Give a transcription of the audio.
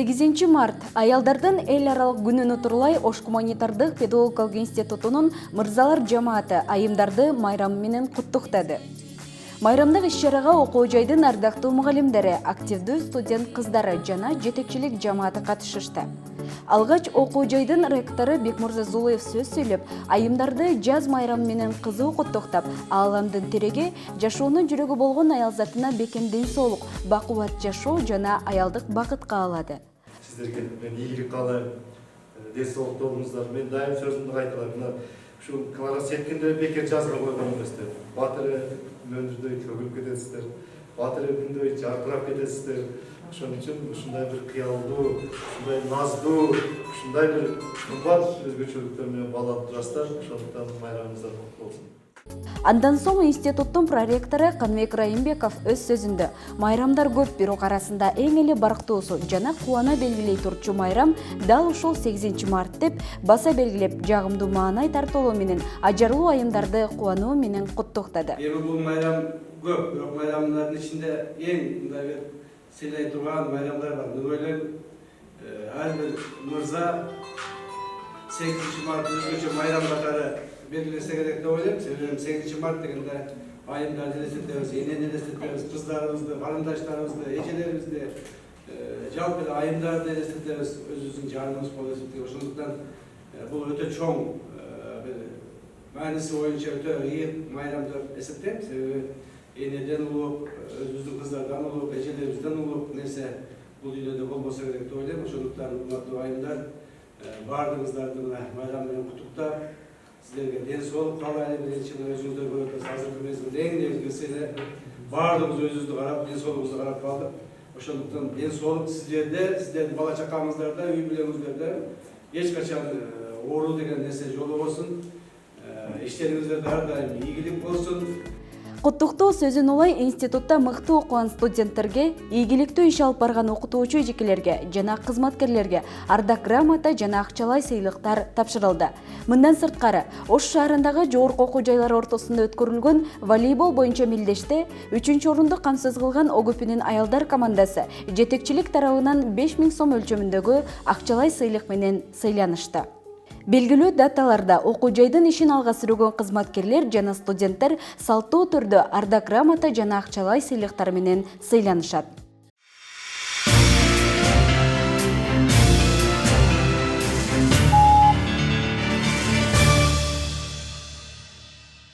8 март аялдардын эл аралык күнүн утурлай Ош гуманитардык педагогикалык институтунун мырзалар жамааты айымдарды майрамы менен куттуктады. Майрамдык иш-чарага окуу жайдын ардактуу мугалимдери, активдүү студент кыздары жана жетекчилик жамааты катышышты. Алгач окуу жайдын ректору Бекмурза Зулуев сөз сүйлөп, айымдарды жаз майрамы менен кызуу куттуктап, ааламдын тереги жашоонун жүрөгү болгон аял затына бекем ден соолук, бакубат жашоо жана аялдык бакыт каалады. Сиздерге мен ийгилик каалайм, ден соолук болуңуздар. Мен дайым сөзүмдү кайталайм. Мына ушу Клара Сеткинде бекер жазга койгон эместер. Батыры мөндүрдөй төгүлүп кетесиздер, батыры күндөй жаркырап кетесиздер. Ошон үчүн ушундай бир кыялдуу, ушундай наздуу, ушундай бир кымбат өзгөчөлүктөр менен бааланып турасыздар. Ошондуктан майрамыңыздар куттуу болсун. Андан соң институттун проректору Канбек Райымбеков өз сөзүндө майрамдар көп, бирок арасында эң эле барктуусу жана кубана белгилей турчу майрам дал ушул 8 март деп баса белгилеп, жагымдуу маанай тартуулоо менен ажарлуу айымдарды кубануу менен куттуктады. Эми бул майрам көп, бирок майрамдардын ичинде эң мындай бир сыйлай турган майрамдар бар. Мен ойлойм, ар бир мырза 8 март өзгөчө майрам катары белгилесе керек деп ойлойм. Себеби 8 март дегенде айымдарды элестетебиз, энени элестетебиз, кыздарыбызды, карындаштарыбызды, эжелерибизди, жалпы эле айымдарды элестетебиз, өзүбүздүн жаныбыз болуп эсептейм. Ошондуктан бул өтө чоң мааниси боюнча өтө ыйык майрам деп эсептейм. Себеби энеден улуп, өзүбүздүн кыздардан улуп, эжелерибизден улуп нерсе бул дүйнөдө болбосо керек деп ойлойм. Ошондуктан урматтуу айымдар, баардыгыңыздарды майрам менен куттуктап, сиздерге ден соолук каалайм. Биринчи өзүңүздөр көрүп атасыз, азыркы мезгилде эң негизгиси эле баардыгыбыз өзүбүздү карап, ден соолугубузду карап калдык. Ошондуктан ден соолук сиздерде, сиздердин бала чакаңыздарда, үй бүлөңүздөрдө эч качан оору деген нерсе жолобосун. Иштериңиздерде ар дайым ийгилик болсун. Куттуктоо сөзүн улай институтта мыкты окуган студенттерге, ийгиликтүү иш алып барган окутуучу эжекелерге жана кызматкерлерге ардак грамота жана акчалай сыйлыктар тапшырылды. Мындан сырткары, Ош шаарындагы жогорку окуу жайлары ортосунда өткөрүлгөн волейбол боюнча мелдеште 3-орунду камсыз кылган ОГПнин аялдар командасы жетекчилик тарабынан 5000 сом өлчөмүндөгү акчалай сыйлык менен сыйланышты. Белгилүү даталарда окуу жайдын ишин алга сүргөн кызматкерлер жана студенттер салттуу түрдө ардак грамота жана акчалай сыйлыктар менен сыйланышат.